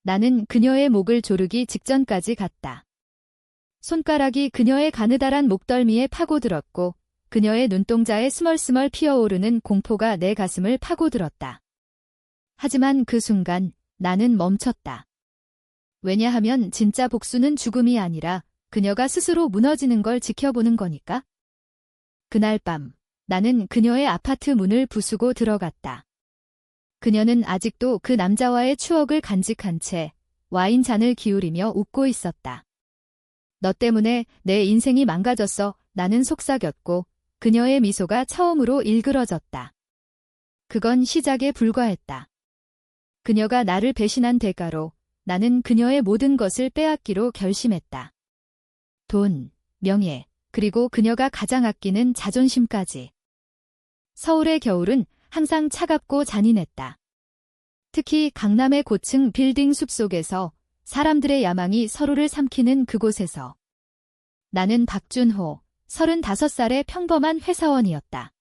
나는 그녀의 목을 조르기 직전까지 갔다. 손가락이 그녀의 가느다란 목덜미에 파고들었고 그녀의 눈동자에 스멀스멀 피어오르는 공포가 내 가슴을 파고들었다. 하지만 그 순간 나는 멈췄다. 왜냐하면 진짜 복수는 죽음이 아니라 그녀가 스스로 무너지는 걸 지켜보는 거니까. 그날 밤 나는 그녀의 아파트 문을 부수고 들어갔다. 그녀는 아직도 그 남자와의 추억을 간직한 채 와인 잔을 기울이며 웃고 있었다. 너 때문에 내 인생이 망가졌어. 나는 속삭였고 그녀의 미소가 처음으로 일그러졌다. 그건 시작에 불과했다. 그녀가 나를 배신한 대가로 나는 그녀의 모든 것을 빼앗기로 결심했다. 돈, 명예, 그리고 그녀가 가장 아끼는 자존심까지. 서울의 겨울은 항상 차갑고 잔인했다. 특히 강남의 고층 빌딩 숲속에서 사람들의 야망이 서로를 삼키는 그곳에서. 나는 박준호, 35살의 평범한 회사원이었다.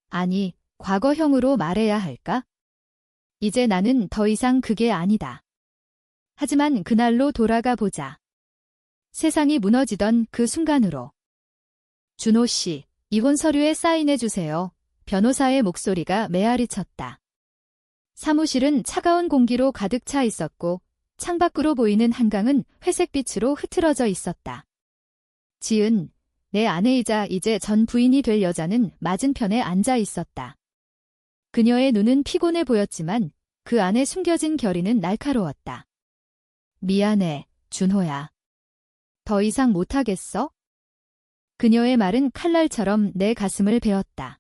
아니, 과거형으로 말해야 할까? 이제 나는 더 이상 그게 아니다. 하지만 그날로 돌아가 보자. 세상이 무너지던 그 순간으로. 준호 씨, 이혼 서류에 사인해주세요. 변호사의 목소리가 메아리 쳤다. 사무실은 차가운 공기로 가득 차 있었고 창밖으로 보이는 한강은 회색빛으로 흐트러져 있었다. 지은, 내 아내이자 이제 전 부인이 될 여자는 맞은편에 앉아 있었다. 그녀의 눈은 피곤해 보였지만 그 안에 숨겨진 결의는 날카로웠다. 미안해, 준호야. 더 이상 못하겠어? 그녀의 말은 칼날처럼 내 가슴을 베었다.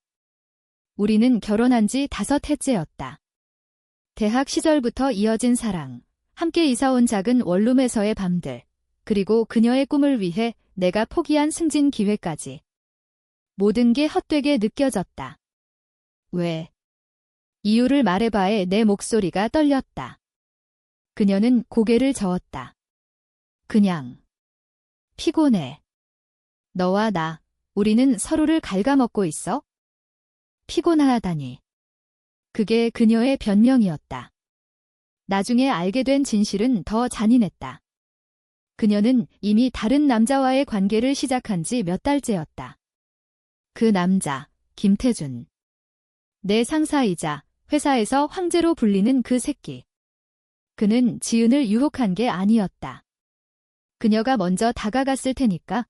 우리는 결혼한 지 5해째였다. 대학 시절부터 이어진 사랑, 함께 이사온 작은 원룸에서의 밤들, 그리고 그녀의 꿈을 위해 내가 포기한 승진 기회까지. 모든 게 헛되게 느껴졌다. 왜? 이유를 말해봐에 내 목소리가 떨렸다. 그녀는 고개를 저었다. 그냥. 피곤해. 너와 나, 우리는 서로를 갉아먹고 있어? 피곤하다니. 그게 그녀의 변명이었다. 나중에 알게 된 진실은 더 잔인했다. 그녀는 이미 다른 남자와의 관계를 시작한 지 몇 달째였다. 그 남자, 김태준. 내 상사이자 회사에서 황제로 불리는 그 새끼. 그는 지은을 유혹한 게 아니었다. 그녀가 먼저 다가갔을 테니까.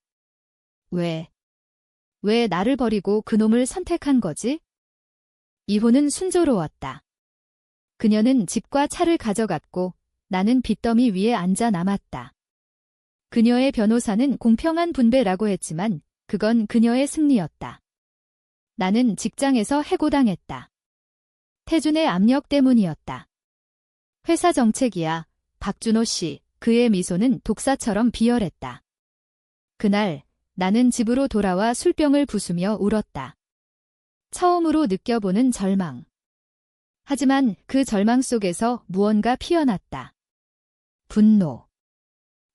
왜 나를 버리고 그놈을 선택한 거지? 이혼은 순조로웠다. 그녀는 집과 차를 가져갔고 나는 빚더미 위에 앉아 남았다. 그녀의 변호사는 공평한 분배라고 했지만 그건 그녀의 승리였다. 나는 직장에서 해고당했다. 태준의 압력 때문이었다. 회사 정책이야, 박준호 씨. 그의 미소는 독사처럼 비열했다. 그날 나는 집으로 돌아와 술병을 부수며 울었다. 처음으로 느껴보는 절망. 하지만 그 절망 속에서 무언가 피어났다. 분노.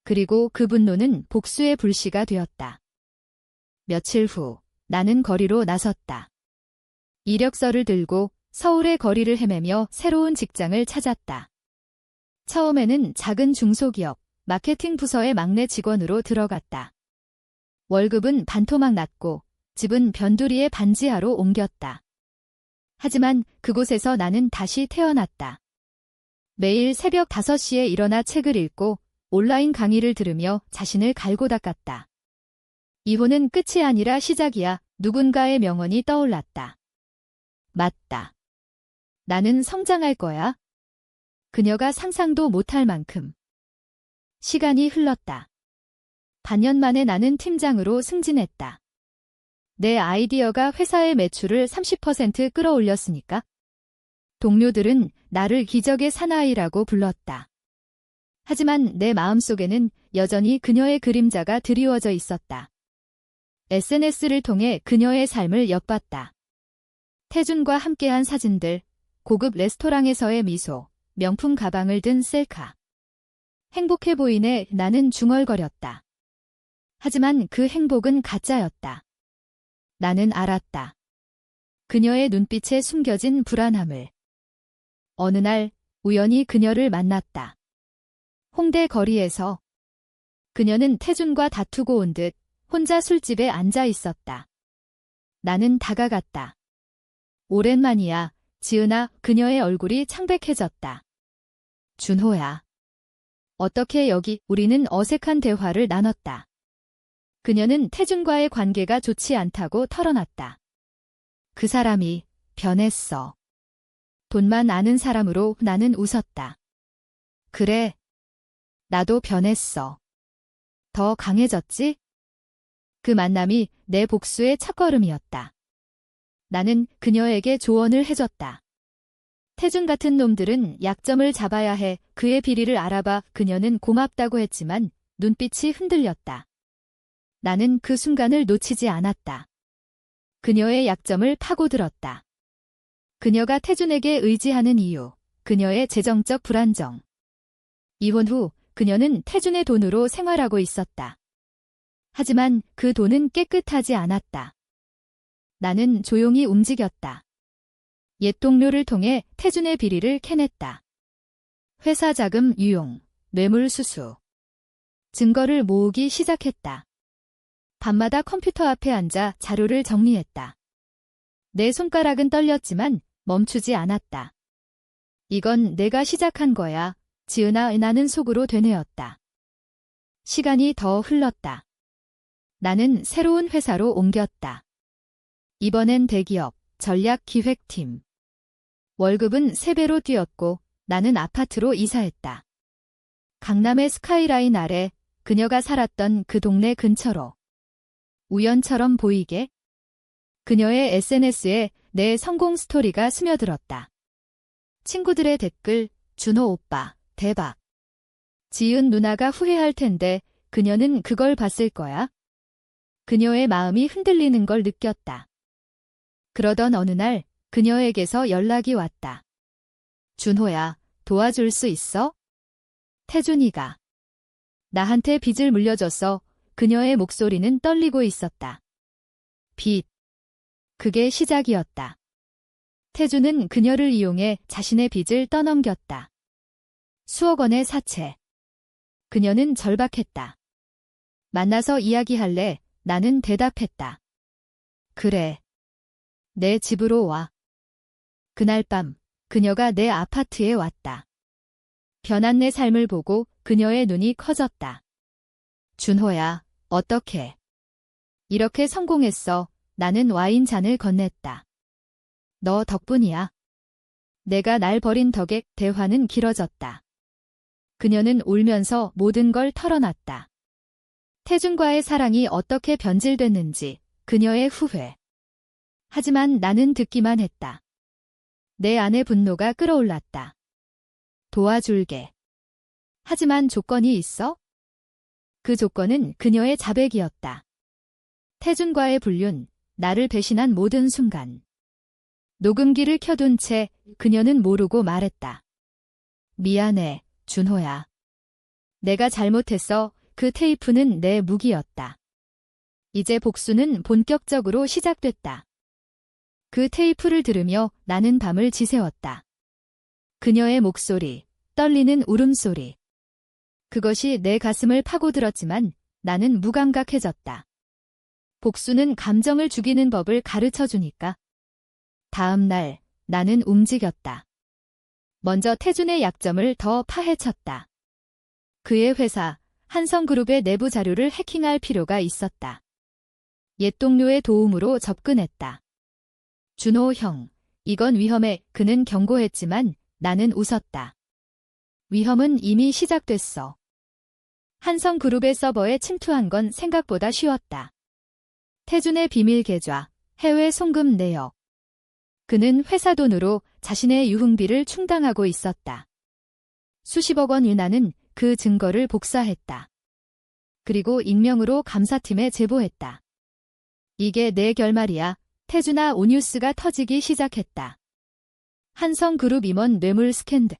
그리고 그 분노는 복수의 불씨가 되었다. 며칠 후 나는 거리로 나섰다. 이력서를 들고 서울의 거리를 헤매며 새로운 직장을 찾았다. 처음에는 작은 중소기업, 마케팅 부서의 막내 직원으로 들어갔다. 월급은 반토막 났고 집은 변두리의 반지하로 옮겼다. 하지만 그곳에서 나는 다시 태어났다. 매일 새벽 5시에 일어나 책을 읽고 온라인 강의를 들으며 자신을 갈고 닦았다. 이혼은 끝이 아니라 시작이야. 누군가의 명언이 떠올랐다. 맞다. 나는 성장할 거야. 그녀가 상상도 못할 만큼. 시간이 흘렀다. 반년 만에 나는 팀장으로 승진했다. 내 아이디어가 회사의 매출을 30% 끌어올렸으니까. 동료들은 나를 기적의 사나이라고 불렀다. 하지만 내 마음속에는 여전히 그녀의 그림자가 드리워져 있었다. SNS를 통해 그녀의 삶을 엿봤다. 태준과 함께한 사진들, 고급 레스토랑에서의 미소, 명품 가방을 든 셀카. 행복해 보이네. 나는 중얼거렸다. 하지만 그 행복은 가짜였다. 나는 알았다. 그녀의 눈빛에 숨겨진 불안함을. 어느 날 우연히 그녀를 만났다. 홍대 거리에서 그녀는 태준과 다투고 온 듯 혼자 술집에 앉아 있었다. 나는 다가갔다. 오랜만이야, 지은아. 그녀의 얼굴이 창백해졌다. 준호야. 어떻게 여기? 우리는 어색한 대화를 나눴다. 그녀는 태준과의 관계가 좋지 않다고 털어놨다. 그 사람이 변했어. 돈만 아는 사람으로. 나는 웃었다. 그래. 나도 변했어. 더 강해졌지? 그 만남이 내 복수의 첫걸음이었다. 나는 그녀에게 조언을 해줬다. 태준 같은 놈들은 약점을 잡아야 해. 그의 비리를 알아봐. 그녀는 고맙다고 했지만 눈빛이 흔들렸다. 나는 그 순간을 놓치지 않았다. 그녀의 약점을 파고들었다. 그녀가 태준에게 의지하는 이유, 그녀의 재정적 불안정. 이혼 후 그녀는 태준의 돈으로 생활하고 있었다. 하지만 그 돈은 깨끗하지 않았다. 나는 조용히 움직였다. 옛 동료를 통해 태준의 비리를 캐냈다. 회사 자금 유용, 뇌물 수수. 증거를 모으기 시작했다. 밤마다 컴퓨터 앞에 앉아 자료를 정리했다. 내 손가락은 떨렸지만 멈추지 않았다. 이건 내가 시작한 거야, 지은아. 나는 속으로 되뇌었다. 시간이 더 흘렀다. 나는 새로운 회사로 옮겼다. 이번엔 대기업, 전략기획팀. 월급은 3배로 뛰었고 나는 아파트로 이사했다. 강남의 스카이라인 아래 그녀가 살았던 그 동네 근처로. 우연처럼 보이게 그녀의 SNS에 내 성공 스토리가 스며들었다. 친구들의 댓글, 준호 오빠, 대박. 지은 누나가 후회할 텐데 그녀는 그걸 봤을 거야. 그녀의 마음이 흔들리는 걸 느꼈다. 그러던 어느 날 그녀에게서 연락이 왔다. 준호야, 도와줄 수 있어? 태준이가 나한테 빚을 물려줬어. 그녀의 목소리는 떨리고 있었다. 빚. 그게 시작이었다. 태준은 그녀를 이용해 자신의 빚을 떠넘겼다. 수억 원의 사채. 그녀는 절박했다. 만나서 이야기할래? 나는 대답했다. 그래. 내 집으로 와. 그날 밤 그녀가 내 아파트에 왔다. 변한 내 삶을 보고 그녀의 눈이 커졌다. 준호야, 어떻게? 이렇게 성공했어. 나는 와인 잔을 건넸다. 너 덕분이야. 내가 날 버린 덕에. 대화는 길어졌다. 그녀는 울면서 모든 걸 털어놨다. 태준과의 사랑이 어떻게 변질됐는지, 그녀의 후회. 하지만 나는 듣기만 했다. 내 안의 분노가 끓어올랐다. 도와줄게. 하지만 조건이 있어? 그 조건은 그녀의 자백이었다. 태준과의 불륜, 나를 배신한 모든 순간. 녹음기를 켜둔 채 그녀는 모르고 말했다. 미안해, 준호야. 내가 잘못했어. 그 테이프는 내 무기였다. 이제 복수는 본격적으로 시작됐다. 그 테이프를 들으며 나는 밤을 지새웠다. 그녀의 목소리, 떨리는 울음소리. 그것이 내 가슴을 파고들었지만 나는 무감각해졌다. 복수는 감정을 죽이는 법을 가르쳐주니까. 다음 날 나는 움직였다. 먼저 태준의 약점을 더 파헤쳤다. 그의 회사, 한성그룹의 내부 자료를 해킹할 필요가 있었다. 옛 동료의 도움으로 접근했다. 준호 형, 이건 위험해. 그는 경고했지만 나는 웃었다. 위험은 이미 시작됐어. 한성그룹의 서버에 침투한 건 생각보다 쉬웠다. 태준의 비밀 계좌, 해외 송금 내역. 그는 회사 돈으로 자신의 유흥비를 충당하고 있었다. 수십억 원 유나는 그 증거를 복사했다. 그리고 익명으로 감사팀에 제보했다. 이게 내 결말이야. 태준아. 오뉴스가 터지기 시작했다. 한성그룹 임원 뇌물 스캔들.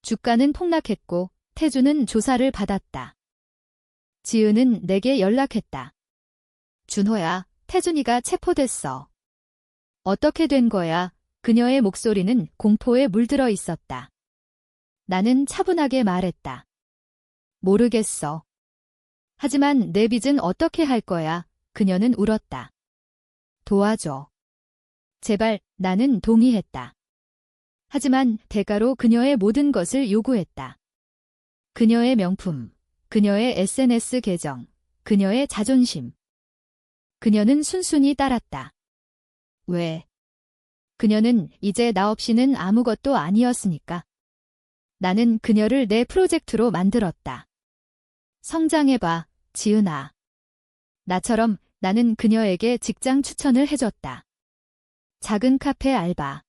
주가는 폭락했고 태준은 조사를 받았다. 지은은 내게 연락했다. 준호야, 태준이가 체포됐어. 어떻게 된 거야? 그녀의 목소리는 공포에 물들어 있었다. 나는 차분하게 말했다. 모르겠어. 하지만 내 빚은 어떻게 할 거야? 그녀는 울었다. 도와줘. 제발, 나는 동의했다. 하지만 대가로 그녀의 모든 것을 요구했다. 그녀의 명품, 그녀의 SNS 계정, 그녀의 자존심. 그녀는 순순히 따랐다. 왜? 그녀는 이제 나 없이는 아무것도 아니었으니까. 나는 그녀를 내 프로젝트로 만들었다. 성장해봐, 지은아. 나처럼 나는 그녀에게 직장 추천을 해줬다. 작은 카페 알바.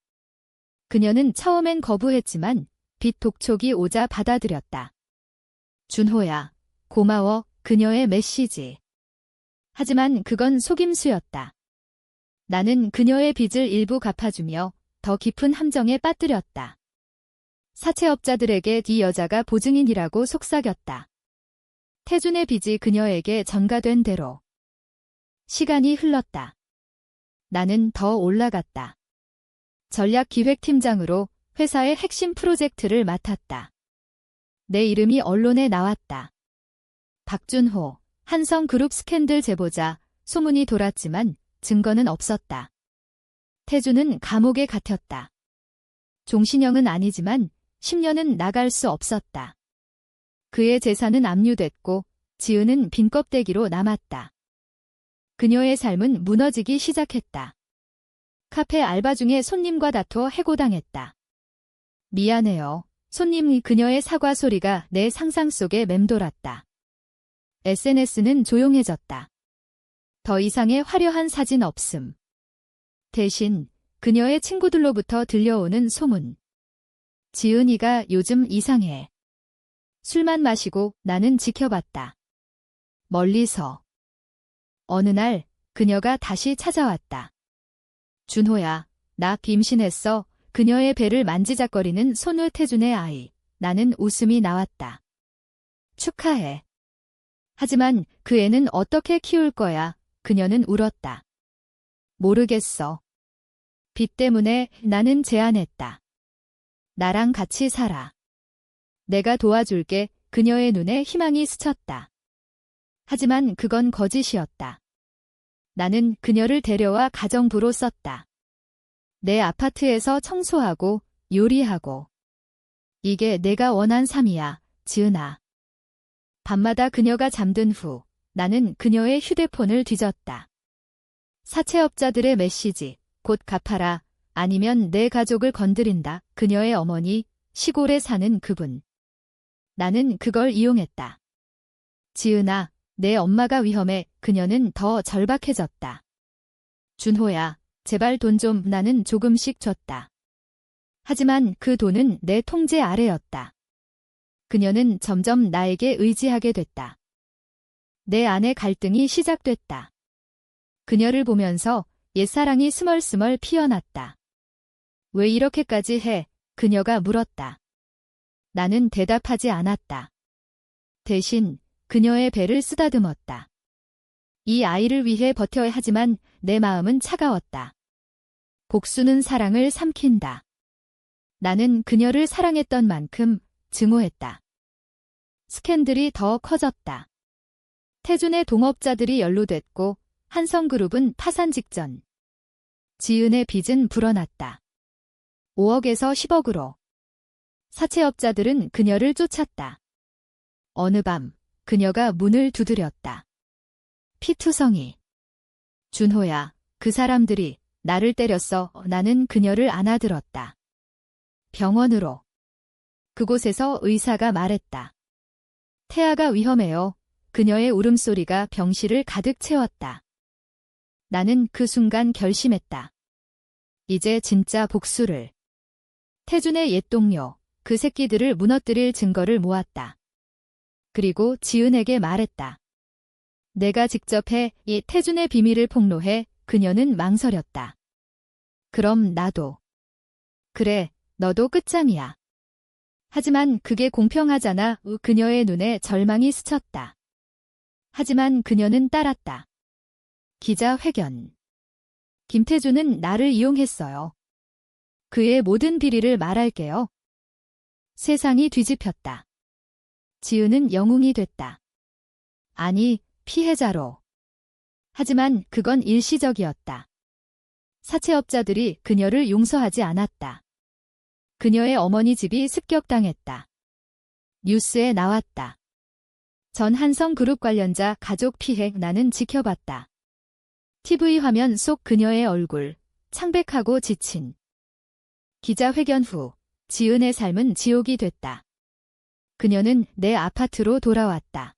그녀는 처음엔 거부했지만 빚 독촉이 오자 받아들였다. 준호야, 고마워, 그녀의 메시지. 하지만 그건 속임수였다. 나는 그녀의 빚을 일부 갚아주며 더 깊은 함정에 빠뜨렸다. 사채업자들에게 이 여자가 보증인이라고 속삭였다. 태준의 빚이 그녀에게 전가된 대로. 시간이 흘렀다. 나는 더 올라갔다. 전략기획팀장으로 회사의 핵심 프로젝트를 맡았다. 내 이름이 언론에 나왔다. 박준호, 한성그룹 스캔들 제보자, 소문이 돌았지만 증거는 없었다. 태준은 감옥에 갇혔다. 종신형은 아니지만 10년은 나갈 수 없었다. 그의 재산은 압류됐고 지은은 빈 껍데기로 남았다. 그녀의 삶은 무너지기 시작했다. 카페 알바 중에 손님과 다퉈 해고당했다. 미안해요. 손님 그녀의 사과 소리가 내 상상 속에 맴돌았다. SNS는 조용해졌다. 더 이상의 화려한 사진 없음. 대신 그녀의 친구들로부터 들려오는 소문. 지은이가 요즘 이상해. 술만 마시고 나는 지켜봤다. 멀리서. 어느 날 그녀가 다시 찾아왔다. 준호야, 나 임신했어. 그녀의 배를 만지작거리는 손우태준의 아이. 나는 웃음이 나왔다. 축하해. 하지만 그 애는 어떻게 키울 거야? 그녀는 울었다. 모르겠어. 빚 때문에 나는 제안했다. 나랑 같이 살아. 내가 도와줄게. 그녀의 눈에 희망이 스쳤다. 하지만 그건 거짓이었다. 나는 그녀를 데려와 가정부로 썼다. 내 아파트에서 청소하고 요리하고. 이게 내가 원한 삶이야, 지은아. 밤마다 그녀가 잠든 후 나는 그녀의 휴대폰을 뒤졌다. 사채업자들의 메시지, 곧 갚아라, 아니면 내 가족을 건드린다. 그녀의 어머니, 시골에 사는 그분. 나는 그걸 이용했다. 지은아, 내 엄마가 위험해. 그녀는 더 절박해졌다. 준호야, 제발 돈 좀. 나는 조금씩 줬다. 하지만 그 돈은 내 통제 아래였다. 그녀는 점점 나에게 의지하게 됐다. 내 안에 갈등이 시작됐다. 그녀를 보면서 옛사랑이 스멀스멀 피어났다. 왜 이렇게까지 해? 그녀가 물었다. 나는 대답하지 않았다. 대신 그녀의 배를 쓰다듬었다. 이 아이를 위해 버텨야 하지만 내 마음은 차가웠다. 복수는 사랑을 삼킨다. 나는 그녀를 사랑했던 만큼 증오했다. 스캔들이 더 커졌다. 태준의 동업자들이 연루됐고 한성그룹은 파산 직전. 지은의 빚은 불어났다. 5억에서 10억으로. 사채업자들은 그녀를 쫓았다. 어느 밤 그녀가 문을 두드렸다. 피투성이. 준호야, 그 사람들이 나를 때렸어. 나는 그녀를 안아들었다. 병원으로. 그곳에서 의사가 말했다. 태아가 위험해요. 그녀의 울음소리가 병실을 가득 채웠다. 나는 그 순간 결심했다. 이제 진짜 복수를. 태준의 옛 동료, 그 새끼들을 무너뜨릴 증거를 모았다. 그리고 지은에게 말했다. 내가 직접 해. 이 태준의 비밀을 폭로해. 그녀는 망설였다. 그럼 나도. 그래, 너도 끝장이야. 하지만 그게 공평하잖아. 그녀의 눈에 절망이 스쳤다. 하지만 그녀는 따랐다. 기자회견. 김태준은 나를 이용했어요. 그의 모든 비리를 말할게요. 세상이 뒤집혔다. 지은은 영웅이 됐다. 아니, 피해자로. 하지만 그건 일시적이었다. 사채업자들이 그녀를 용서하지 않았다. 그녀의 어머니 집이 습격당했다. 뉴스에 나왔다. 전 한성그룹 관련자 가족 피해 나는 지켜봤다. TV 화면 속 그녀의 얼굴, 창백하고 지친. 기자회견 후 지은의 삶은 지옥이 됐다. 그녀는 내 아파트로 돌아왔다.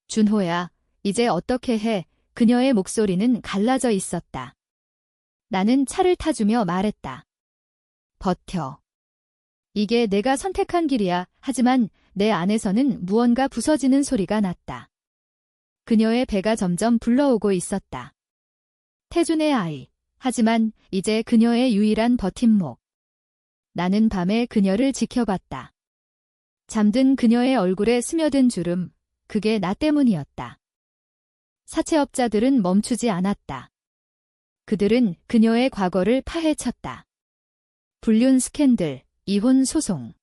준호야, 이제 어떻게 해? 그녀의 목소리는 갈라져 있었다. 나는 차를 타주며 말했다. 버텨. 이게 내가 선택한 길이야. 하지만 내 안에서는 무언가 부서지는 소리가 났다. 그녀의 배가 점점 불러오고 있었다. 태준의 아이. 하지만 이제 그녀의 유일한 버팀목. 나는 밤에 그녀를 지켜봤다. 잠든 그녀의 얼굴에 스며든 주름, 그게 나 때문이었다. 사채업자들은 멈추지 않았다. 그들은 그녀의 과거를 파헤쳤다. 불륜 스캔들, 이혼 소송.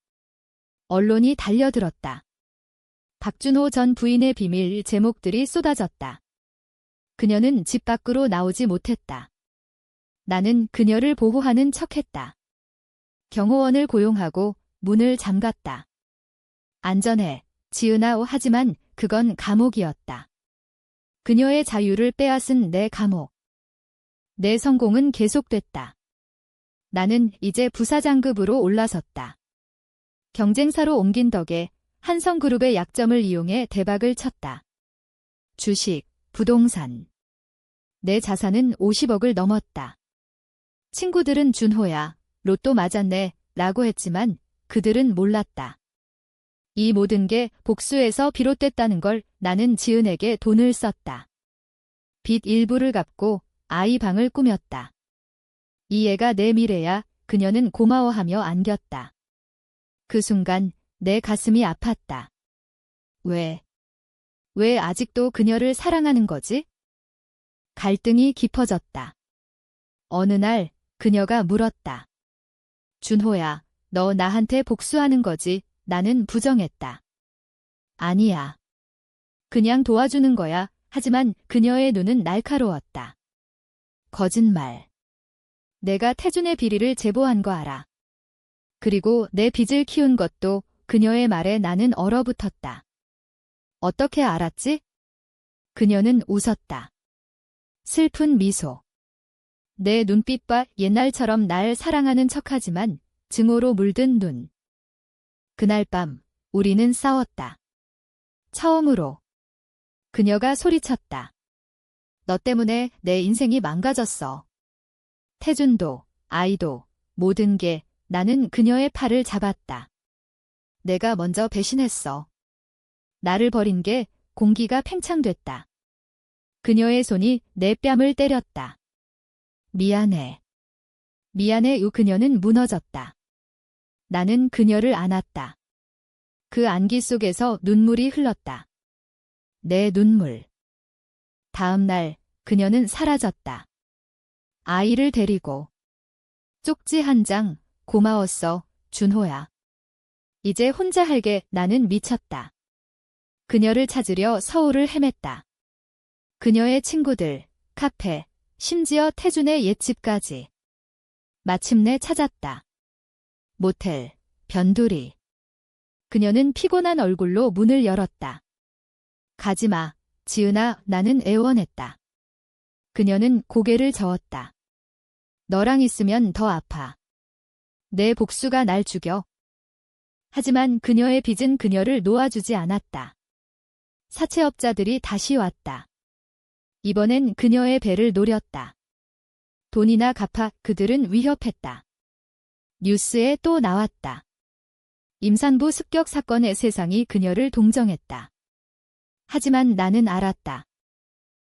언론이 달려들었다. 박준호 전 부인의 비밀 제목들이 쏟아졌다. 그녀는 집 밖으로 나오지 못했다. 나는 그녀를 보호하는 척했다. 경호원을 고용하고 문을 잠갔다. 안전해, 지은아. 하지만 그건 감옥이었다. 그녀의 자유를 빼앗은 내 감옥. 내 성공은 계속됐다. 나는 이제 부사장급으로 올라섰다. 경쟁사로 옮긴 덕에 한성그룹의 약점을 이용해 대박을 쳤다. 주식, 부동산. 내 자산은 50억을 넘었다. 친구들은 준호야, 로또 맞았네, 라고 했지만 그들은 몰랐다. 이 모든 게 복수에서 비롯됐다는 걸. 나는 지은에게 돈을 썼다. 빚 일부를 갚고 아이 방을 꾸몄다. 이 애가 내 미래야. 그녀는 고마워하며 안겼다. 그 순간 내 가슴이 아팠다. 왜 아직도 그녀를 사랑하는 거지? 갈등이 깊어졌다. 어느 날 그녀가 물었다. 준호야, 너 나한테 복수하는 거지? 나는 부정했다. 아니야. 그냥 도와주는 거야. 하지만 그녀의 눈은 날카로웠다. 거짓말. 내가 태준의 비리를 제보한 거 알아. 그리고 내 빚을 키운 것도. 그녀의 말에 나는 얼어붙었다. 어떻게 알았지? 그녀는 웃었다. 슬픈 미소. 내 눈빛과 옛날처럼 날 사랑하는 척하지만 증오로 물든 눈. 그날 밤 우리는 싸웠다. 처음으로. 그녀가 소리쳤다. 너 때문에 내 인생이 망가졌어. 태준도, 아이도, 모든 게. 나는 그녀의 팔을 잡았다. 내가 먼저 배신했어. 나를 버린 게. 공기가 팽창됐다. 그녀의 손이 내 뺨을 때렸다. 미안해. 미안해. 그녀는 무너졌다. 나는 그녀를 안았다. 그 안기 속에서 눈물이 흘렀다. 내 눈물. 다음 날 그녀는 사라졌다. 아이를 데리고. 쪽지 한 장. 고마웠어, 준호야. 이제 혼자 할게. 나는 미쳤다. 그녀를 찾으려 서울을 헤맸다. 그녀의 친구들, 카페, 심지어 태준의 옛집까지. 마침내 찾았다. 모텔, 변두리. 그녀는 피곤한 얼굴로 문을 열었다. 가지마, 지은아. 나는 애원했다. 그녀는 고개를 저었다. 너랑 있으면 더 아파. 내 복수가 날 죽여. 하지만 그녀의 빚은 그녀를 놓아주지 않았다. 사채업자들이 다시 왔다. 이번엔 그녀의 배를 노렸다. 돈이나 갚아. 그들은 위협했다. 뉴스에 또 나왔다. 임산부 습격 사건의 세상이 그녀를 동정했다. 하지만 나는 알았다.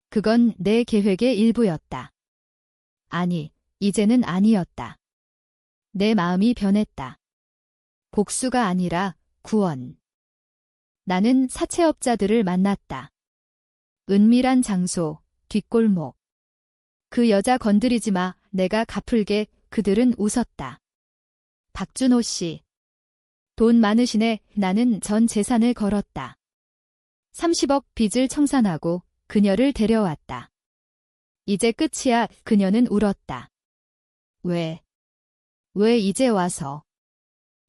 그건 내 계획의 일부였다. 아니, 이제는 아니었다. 내 마음이 변했다. 복수가 아니라 구원. 나는 사채업자들을 만났다. 은밀한 장소, 뒷골목. 그 여자 건드리지 마. 내가 갚을게. 그들은 웃었다. 박준호 씨. 돈 많으시네. 나는 전 재산을 걸었다. 30억 빚을 청산하고 그녀를 데려왔다. 이제 끝이야. 그녀는 울었다. 왜 이제 와서?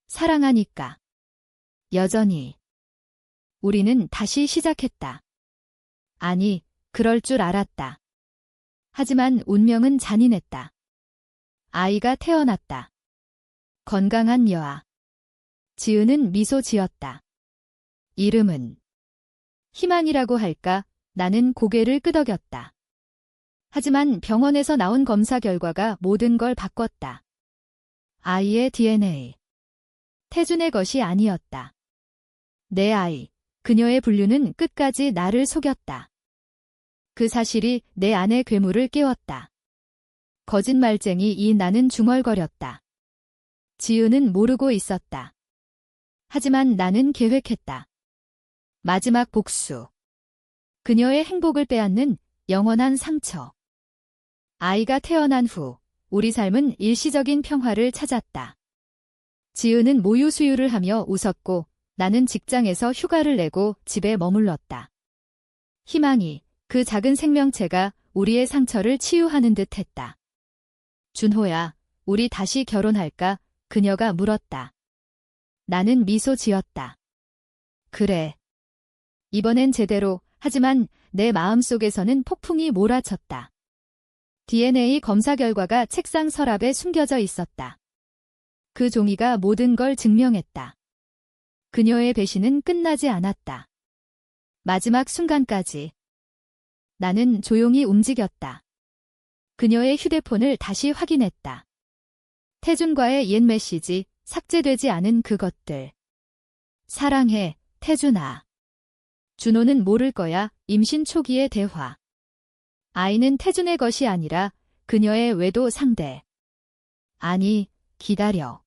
사랑하니까. 여전히. 우리는 다시 시작했다. 아니, 그럴 줄 알았다. 하지만 운명은 잔인했다. 아이가 태어났다. 건강한 여아. 지은은 미소 지었다. 이름은 희망이라고 할까? 나는 고개를 끄덕였다. 하지만 병원에서 나온 검사 결과가 모든 걸 바꿨다. 아이의 DNA. 태준의 것이 아니었다. 내 아이. 그녀의 분류는 끝까지 나를 속였다. 그 사실이 내 안의 괴물을 깨웠다. 거짓말쟁이 이 나는 중얼거렸다. 지은은 모르고 있었다. 하지만 나는 계획했다. 마지막 복수. 그녀의 행복을 빼앗는 영원한 상처. 아이가 태어난 후 우리 삶은 일시적인 평화를 찾았다. 지은은 모유 수유를 하며 웃었고 나는 직장에서 휴가를 내고 집에 머물렀다. 희망이 그 작은 생명체가 우리의 상처를 치유하는 듯 했다. 준호야, 우리 다시 결혼할까? 그녀가 물었다. 나는 미소 지었다. 그래. 이번엔 제대로. 하지만 내 마음속에서는 폭풍이 몰아쳤다. DNA 검사 결과가 책상 서랍에 숨겨져 있었다. 그 종이가 모든 걸 증명했다. 그녀의 배신은 끝나지 않았다. 마지막 순간까지. 나는 조용히 움직였다. 그녀의 휴대폰을 다시 확인했다. 태준과의 옛 메시지, 삭제되지 않은 그것들. 사랑해, 태준아. 준호는 모를 거야. 임신 초기의 대화. 아이는 태준의 것이 아니라 그녀의 외도 상대. 아니, 기다려.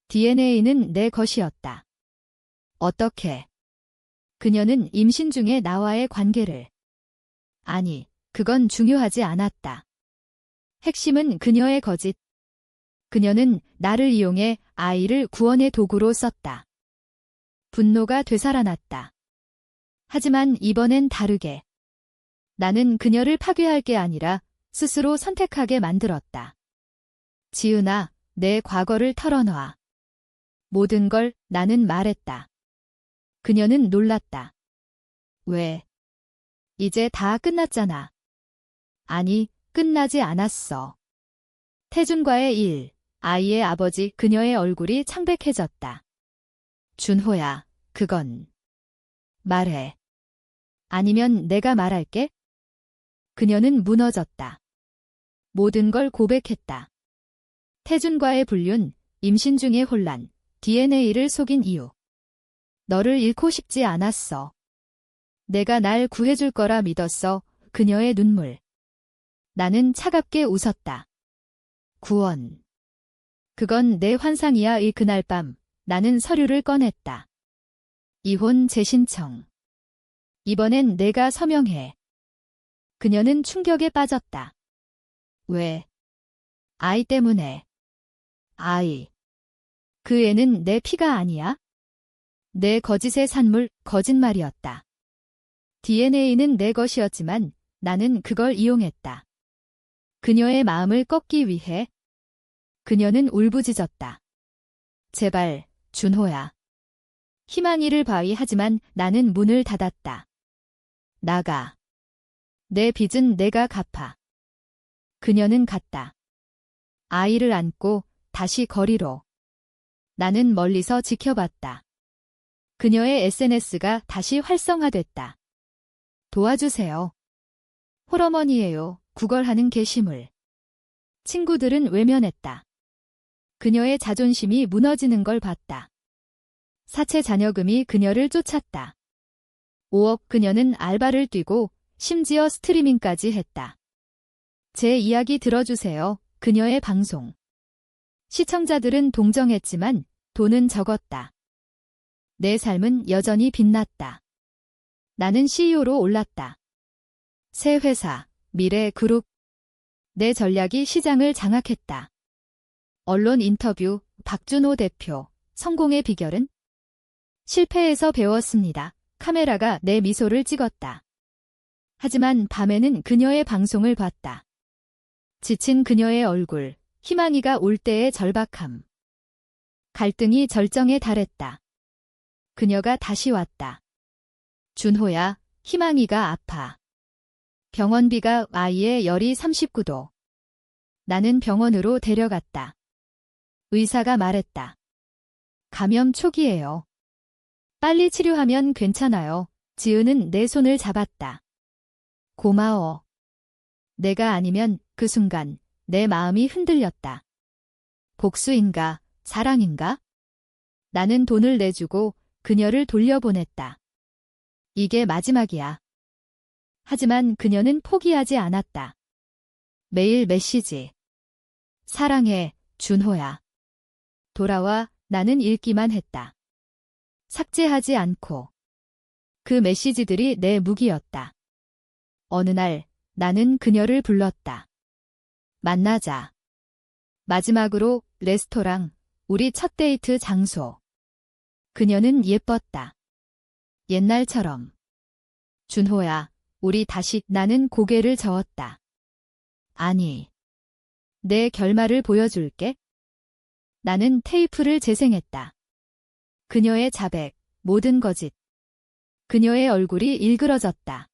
DNA는 내 것이었다. 어떻게? 그녀는 임신 중에 나와의 관계를. 아니, 그건 중요하지 않았다. 핵심은 그녀의 거짓. 그녀는 나를 이용해 아이를 구원의 도구로 썼다. 분노가 되살아났다. 하지만 이번엔 다르게. 나는 그녀를 파괴할 게 아니라 스스로 선택하게 만들었다. 지은아, 내 과거를 털어놔. 모든 걸 나는 말했다. 그녀는 놀랐다. 왜? 이제 다 끝났잖아. 아니, 끝나지 않았어. 태준과의 일, 아이의 아버지 그녀의 얼굴이 창백해졌다. 준호야, 그건. 말해. 아니면 내가 말할게. 그녀는 무너졌다. 모든 걸 고백했다. 태준과의 불륜, 임신 중의 혼란, DNA를 속인 이유. 너를 잃고 싶지 않았어. 내가 날 구해줄 거라 믿었어. 그녀의 눈물. 나는 차갑게 웃었다. 구원. 그건 내 환상이야. 그날 밤 나는 서류를 꺼냈다. 이혼 재신청. 이번엔 내가 서명해. 그녀는 충격에 빠졌다. 왜? 아이 때문에. 아이. 그 애는 내 피가 아니야? 내 거짓의 산물, 거짓말이었다. DNA는 내 것이었지만 나는 그걸 이용했다. 그녀의 마음을 꺾기 위해. 그녀는 울부짖었다. 제발, 준호야. 희망이를 바위하지만 나는 문을 닫았다. 나가. 내 빚은 내가 갚아. 그녀는 갔다. 아이를 안고 다시 거리로. 나는 멀리서 지켜봤다. 그녀의 SNS가 다시 활성화됐다. 도와주세요. 홀어머니예요. 구걸하는 게시물. 친구들은 외면했다. 그녀의 자존심이 무너지는 걸 봤다. 사채 자녀금이 그녀를 쫓았다. 5억 그녀는 알바를 뛰고 심지어 스트리밍까지 했다. 제 이야기 들어주세요. 그녀의 방송. 시청자들은 동정했지만 돈은 적었다. 내 삶은 여전히 빛났다. 나는 CEO로 올랐다. 새 회사, 미래그룹. 내 전략이 시장을 장악했다. 언론 인터뷰, 박준호 대표, 성공의 비결은? 실패에서 배웠습니다. 카메라가 내 미소를 찍었다. 하지만 밤에는 그녀의 방송을 봤다. 지친 그녀의 얼굴, 희망이가 올 때의 절박함. 갈등이 절정에 달했다. 그녀가 다시 왔다. 준호야, 희망이가 아파. 병원비가 아이의 열이 39도. 나는 병원으로 데려갔다. 의사가 말했다. 감염 초기예요. 빨리 치료하면 괜찮아요. 지은은 내 손을 잡았다. 고마워. 내가 아니면 그 순간 내 마음이 흔들렸다. 복수인가, 사랑인가? 나는 돈을 내주고 그녀를 돌려보냈다. 이게 마지막이야. 하지만 그녀는 포기하지 않았다. 매일 메시지. 사랑해, 준호야. 돌아와. 나는 읽기만 했다. 삭제하지 않고. 그 메시지들이 내 무기였다. 어느 날 나는 그녀를 불렀다. 만나자. 마지막으로 레스토랑, 우리 첫 데이트 장소. 그녀는 예뻤다. 옛날처럼. 준호야, 우리 다시. 나는 고개를 저었다. 아니. 내 결말을 보여줄게. 나는 테이프를 재생했다. 그녀의 자백, 모든 거짓. 그녀의 얼굴이 일그러졌다.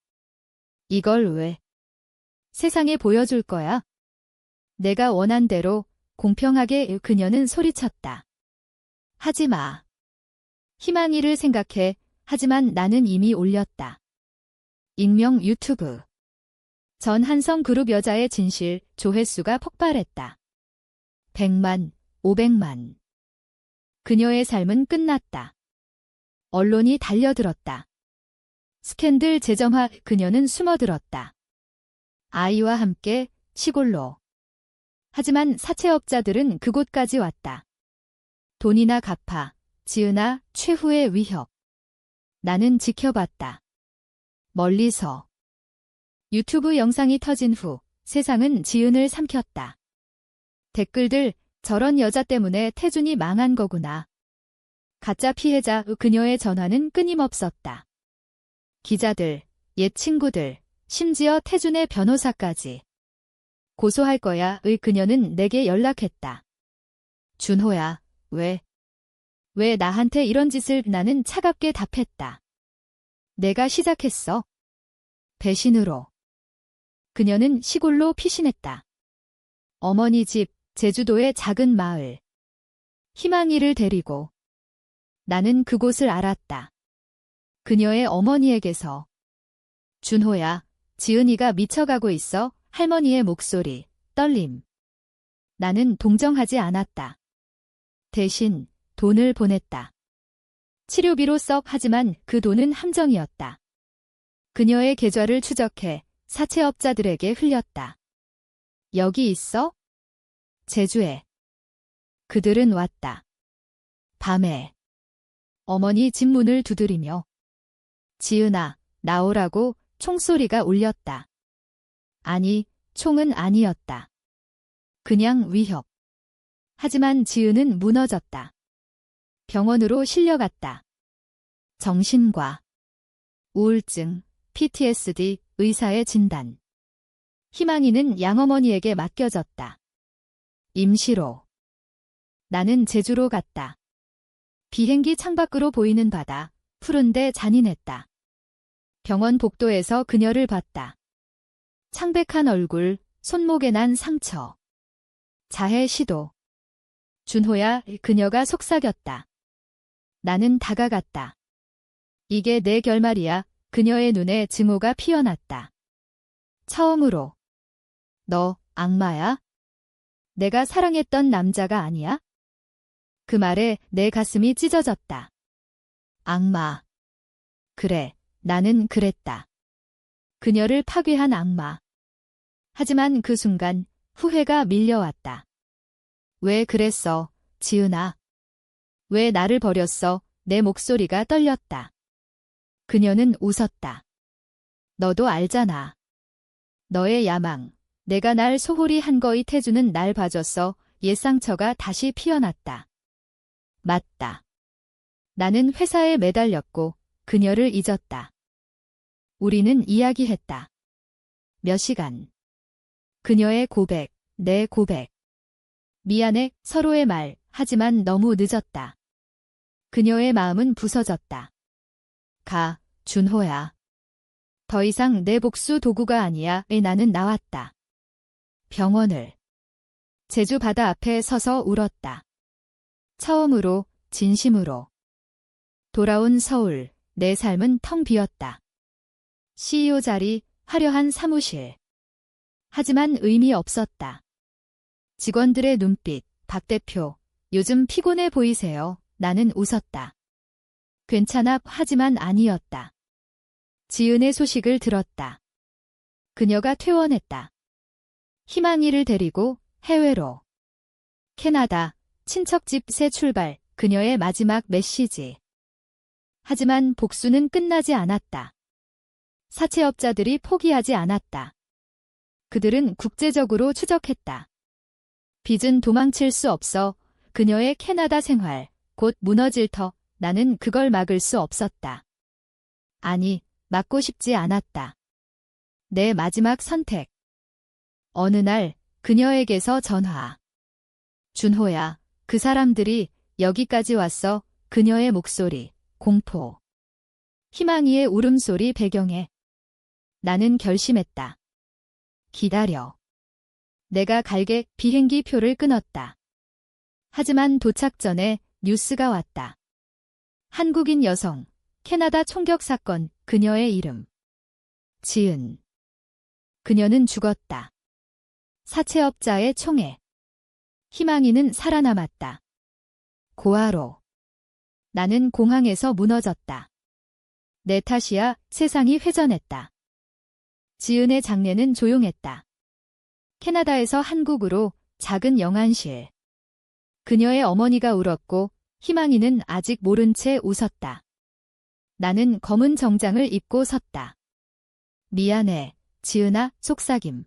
이걸 왜? 세상에 보여줄 거야? 내가 원한 대로, 공평하게. 그녀는 소리쳤다. 하지 마. 희망이를 생각해. 하지만 나는 이미 올렸다. 익명 유튜브. 전 한성그룹 여자의 진실, 조회수가 폭발했다. 100만, 500만. 그녀의 삶은 끝났다. 언론이 달려들었다. 스캔들 재점화. 그녀는 숨어들었다. 아이와 함께 시골로. 하지만 사채업자들은 그곳까지 왔다. 돈이나 갚아. 지은아, 최후의 위협. 나는 지켜봤다. 멀리서. 유튜브 영상이 터진 후 세상은 지은을 삼켰다. 댓글들, 저런 여자 때문에 태준이 망한 거구나. 가짜 피해자. 그녀의 전화는 끊임없었다. 기자들, 옛 친구들, 심지어 태준의 변호사까지. 고소할 거야. 그녀는 내게 연락했다. 준호야, 왜 나한테 이런 짓을. 나는 차갑게 답했다. 내가 시작했어. 배신으로. 그녀는 시골로 피신했다. 어머니 집, 제주도의 작은 마을. 희망이를 데리고. 나는 그곳을 알았다. 그녀의 어머니에게서. 준호야, 지은이가 미쳐가고 있어. 할머니의 목소리, 떨림. 나는 동정하지 않았다. 대신 돈을 보냈다. 치료비로 썩. 하지만 그 돈은 함정이었다. 그녀의 계좌를 추적해 사채업자들에게 흘렸다. 여기 있어? 제주에. 그들은 왔다. 밤에. 어머니 집 문을 두드리며. 지은아, 나오라고. 총소리가 울렸다. 아니, 총은 아니었다. 그냥 위협. 하지만 지은은 무너졌다. 병원으로 실려갔다. 정신과 우울증, PTSD, 의사의 진단. 희망이는 양어머니에게 맡겨졌다. 임시로. 나는 제주로 갔다. 비행기 창밖으로 보이는 바다, 푸른데 잔인했다. 병원 복도에서 그녀를 봤다. 창백한 얼굴, 손목에 난 상처. 자해 시도. 준호야. 그녀가 속삭였다. 나는 다가갔다. 이게 내 결말이야. 그녀의 눈에 증오가 피어났다. 처음으로. 너 악마야? 내가 사랑했던 남자가 아니야? 그 말에 내 가슴이 찢어졌다. 악마. 그래, 나는 그랬다. 그녀를 파괴한 악마. 하지만 그 순간 후회가 밀려왔다. 왜 그랬어, 지은아? 왜 나를 버렸어? 내 목소리가 떨렸다. 그녀는 웃었다. 너도 알잖아. 너의 야망. 내가 날 소홀히 한 거이. 태주는 날 봐줬어. 옛 상처가 다시 피어났다. 맞다. 나는 회사에 매달렸고 그녀를 잊었다. 우리는 이야기했다. 몇 시간. 그녀의 고백, 내 고백. 미안해, 서로의 말, 하지만 너무 늦었다. 그녀의 마음은 부서졌다. 가, 준호야. 더 이상 내 복수 도구가 아니야. 나는 나왔다. 병원을. 제주 바다 앞에 서서 울었다. 처음으로, 진심으로. 돌아온 서울, 내 삶은 텅 비었다. CEO 자리, 화려한 사무실. 하지만 의미 없었다. 직원들의 눈빛, 박 대표, 요즘 피곤해 보이세요. 나는 웃었다. 괜찮아, 하지만 아니었다. 지은의 소식을 들었다. 그녀가 퇴원했다. 희망이를 데리고 해외로. 캐나다, 친척집 새 출발, 그녀의 마지막 메시지. 하지만 복수는 끝나지 않았다. 사채업자들이 포기하지 않았다. 그들은 국제적으로 추적했다. 빚은 도망칠 수 없어. 그녀의 캐나다 생활, 곧 무너질 터. 나는 그걸 막을 수 없었다. 아니, 막고 싶지 않았다. 내 마지막 선택. 어느 날 그녀에게서 전화. 준호야, 그 사람들이 여기까지 왔어. 그녀의 목소리, 공포. 희망이의 울음소리 배경에. 나는 결심했다. 기다려. 내가 갈게. 비행기 표를 끊었다. 하지만 도착 전에 뉴스가 왔다. 한국인 여성, 캐나다 총격 사건, 그녀의 이름. 지은. 그녀는 죽었다. 사채업자의 총에. 희망이는 살아남았다. 고아로. 나는 공항에서 무너졌다. 내 탓이야. 세상이 회전했다. 지은의 장례는 조용했다. 캐나다에서 한국으로 작은 영안실. 그녀의 어머니가 울었고 희망이는 아직 모른 채 웃었다. 나는 검은 정장을 입고 섰다. 미안해, 지은아. 속삭임.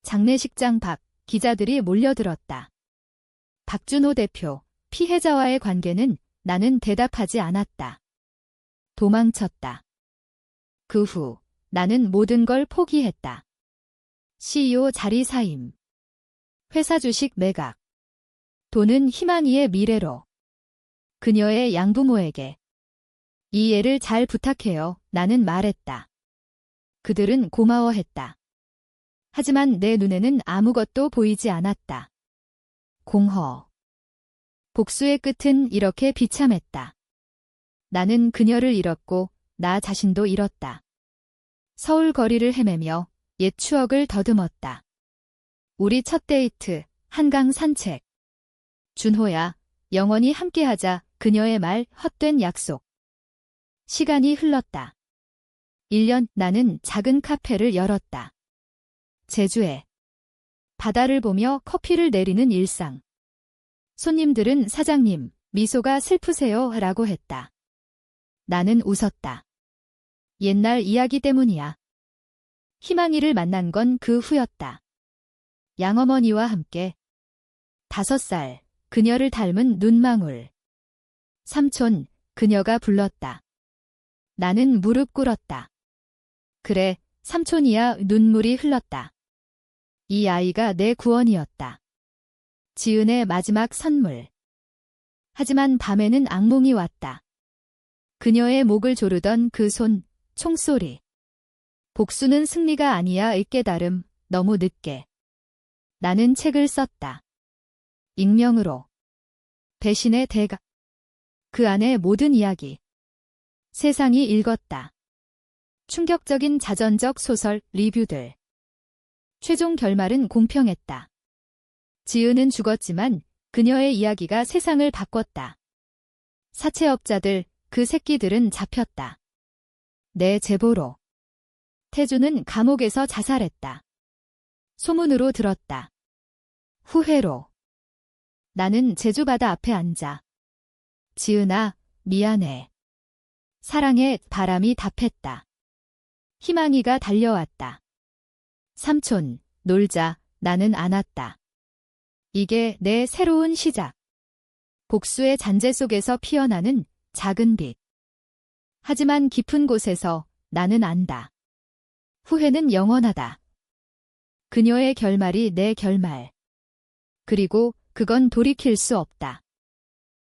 장례식장 밖 기자들이 몰려들었다. 박준호 대표, 피해자와의 관계는. 나는 대답하지 않았다. 도망쳤다. 그 후 나는 모든 걸 포기했다. CEO 자리 사임. 회사 주식 매각. 돈은 희망이의 미래로. 그녀의 양부모에게. 이 애를 잘 부탁해요. 나는 말했다. 그들은 고마워했다. 하지만 내 눈에는 아무것도 보이지 않았다. 공허. 복수의 끝은 이렇게 비참했다. 나는 그녀를 잃었고 나 자신도 잃었다. 서울 거리를 헤매며 옛 추억을 더듬었다. 우리 첫 데이트, 한강 산책. 준호야, 영원히 함께하자. 그녀의 말, 헛된 약속. 시간이 흘렀다. 1년. 나는 작은 카페를 열었다. 제주에. 바다를 보며 커피를 내리는 일상. 손님들은 사장님, 미소가 슬프세요 라고 했다. 나는 웃었다. 옛날 이야기 때문이야. 희망이를 만난 건 그 후였다. 양어머니와 함께. 5살, 그녀를 닮은 눈망울. 삼촌, 그녀가 불렀다. 나는 무릎 꿇었다. 그래, 삼촌이야. 눈물이 흘렀다. 이 아이가 내 구원이었다. 지은의 마지막 선물. 하지만 밤에는 악몽이 왔다. 그녀의 목을 조르던 그 손, 총소리. 복수는 승리가 아니야. 이 깨달음, 너무 늦게. 나는 책을 썼다. 익명으로. 배신의 대가. 그 안에 모든 이야기. 세상이 읽었다. 충격적인 자전적 소설, 리뷰들. 최종 결말은 공평했다. 지은은 죽었지만 그녀의 이야기가 세상을 바꿨다. 사채업자들, 그 새끼들은 잡혔다. 내 제보로. 태주는 감옥에서 자살했다. 소문으로 들었다. 후회로. 나는 제주 바다 앞에 앉아. 지은아, 미안해. 사랑해. 바람이 답했다. 희망이가 달려왔다. 삼촌, 놀자. 나는 안았다. 이게 내 새로운 시작. 복수의 잔재 속에서 피어나는 작은 빛. 하지만 깊은 곳에서 나는 안다. 후회는 영원하다. 그녀의 결말이 내 결말. 그리고 그건 돌이킬 수 없다.